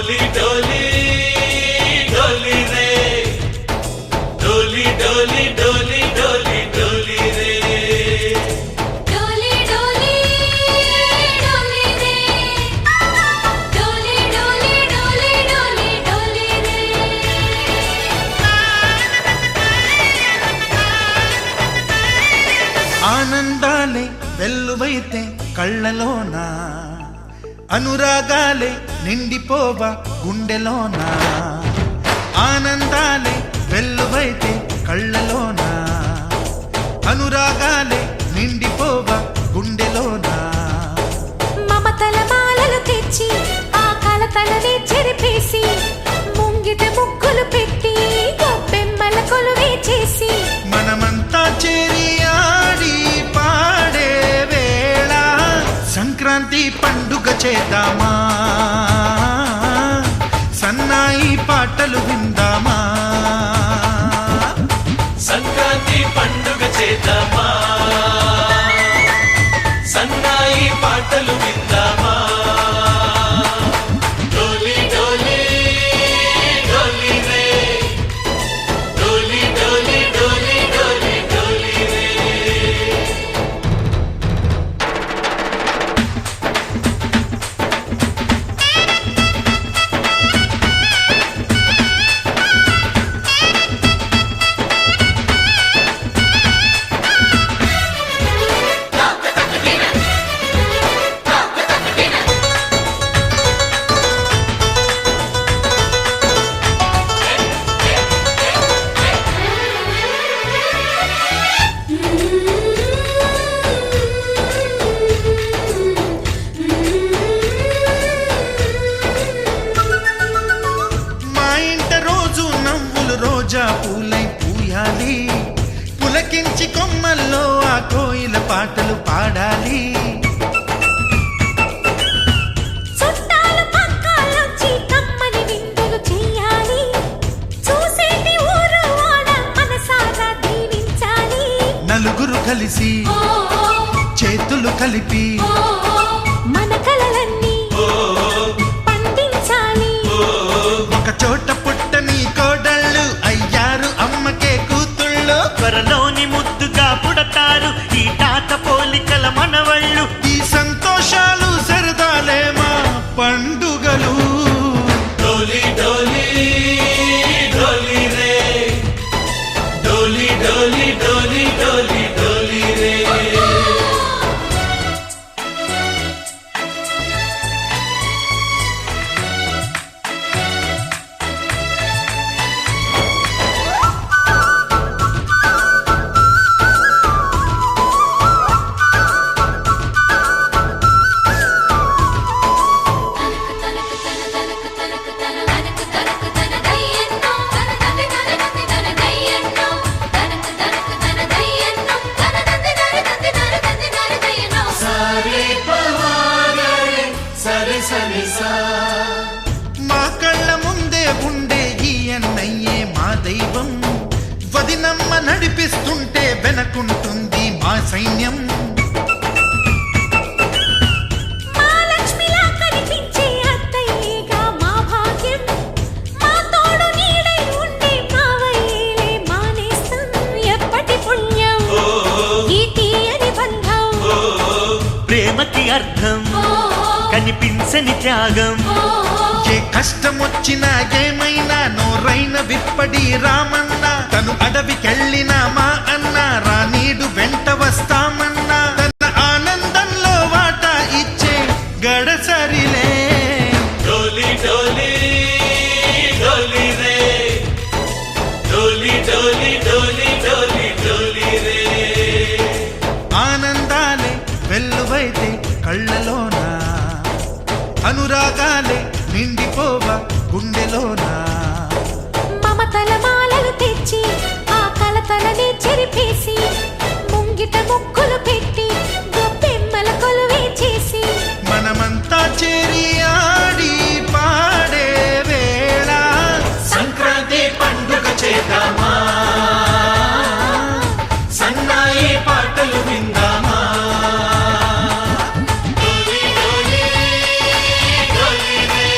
डोली डोली डोली रे डोली डोली डोली डोली डोली रे डोली डोली डोली रे डोली डोली डोली डोली डोली रे ఆనందాలే వెల్లువైతే కళ్ళలోనా అనురాగాలే నిండిపోవా గుండెలోనా ఆనందాలే వెల్లువైతే కళ్ళలోనా అనురాగాలే నిండిపోవా గుండెలోనా మమతల మాలలు తెచ్చి ఆ కలతలనే చెరిపేసి ముంగిట ముగ్గులు పెట్టి గొప్పెమ్మల కొలువే చేసి మనమంతా చేరి ఆడి పాడే వేళ సంక్రాంతి పండుగ చేద్దామా సన్నాయి పాటలు విందామా సంక్రాంతి పండుగ చేద్దామా సన్నాయి పాటలు విందామా డోలి డోలి డోలి రే డోలి డోలి డోలి డోలి డోలి రే మా ఇంట రోజు నవ్వులు రోజా పూలై పూయాలి పులకించి కొమ్మల్లో ఆ కోయిల పాటలు పాడాలి చుట్టాలు పక్కాలొచ్చి కమ్మని విందులు చెయ్యాలి చూసేటి ఊరు వాడ మనసారా దీవించాలి నలుగురు కలిసి చేతులు కలిపి మన కలలన్నీ పండించాలి ఒక చోట పుట్టని కోడళ్ళు అయ్యారు అమ్మకే కూతుళ్ళు త్వరలోని ముద్దుగా పుడతారు ఈ తాత పోలికల మనవళ్ళు ఈ సంతోషాలు సరదాలే మా పండుగలు डोली डोली डोली रे डोली डोली डोली डोली डोली रे सारे पवारे सरे सरे सा మా కళ్ళ ముందే ఉండే ఈ అన్నయ్యే మా దైవం వదినమ్మ నడిపిస్తుంటే వెనకుంటుంది మా సైన్యం మా లక్ష్మిలా కనిపించే అత్తయ్యేగా మా భాగ్యం మా తోడు నీడై ఉండే మావయ్యేలే మా నేస్తం ఎప్పటి పుణ్యం ఈ తీయని బంధం ప్రేమకి అర్థం కనిపించని త్యాగం ఏ కష్టం వచ్చినా ఏమైనా నోరైన విప్పడి రామన్న తను అడవికెళ్ళిన మా అన్న రానీడు వెంట వస్తామన్నా తన ఆనందంలో వాటా ఇచ్చే గడసరిలే डोली डोली डोली रे डोली डोली डोली डोली डोली रे ఆనందాలే వెల్లువైతే కళ్ళలోనా అనురాగాలే నిండిపోవా గుండెలోనా మమతల మాలలు తెచ్చి ఆ కలతలనే చెరిపేసి ముంగిట ముగ్గులు పెట్టి గొప్పెమ్మల కొలువే చేసి మనమంతా చేరి ఆడి పాడే వేళ సంక్రాంతి పండుగ చేద్దామా సన్నాయి పాటలు విందామా డోలి డోలి డోలి రే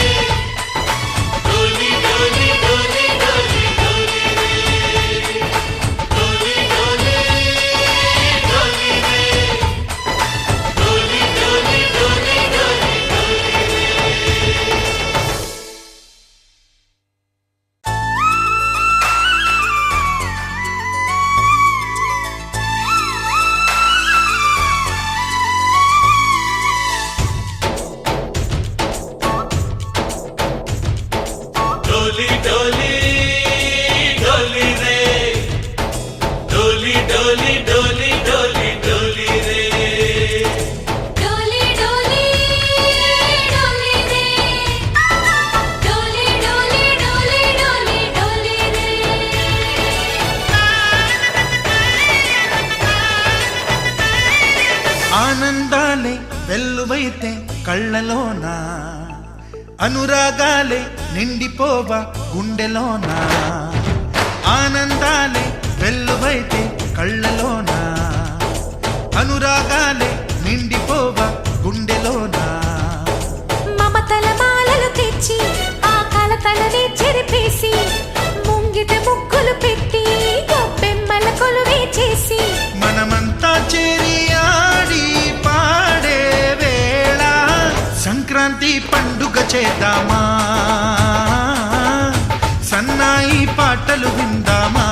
అనురాగాలే నిండిపోవా గుండెలోన ఆనందాలే వెల్లువైతే కళ్ళలోన అనురాగాలే నిండిపోవా గుండెలోన మమతల మాలలు తెచ్చి ఆ కలతలని చెరిపేసి ముంగిట ముగ్గులు పెట్టి గొప్పెమ్మల కొలువే చేసి మనమంతా చేరి ఆడి పాడే వేళ సంక్రాంతి పండుగ చేద్దామా సన్నాయి పాటలు విందామా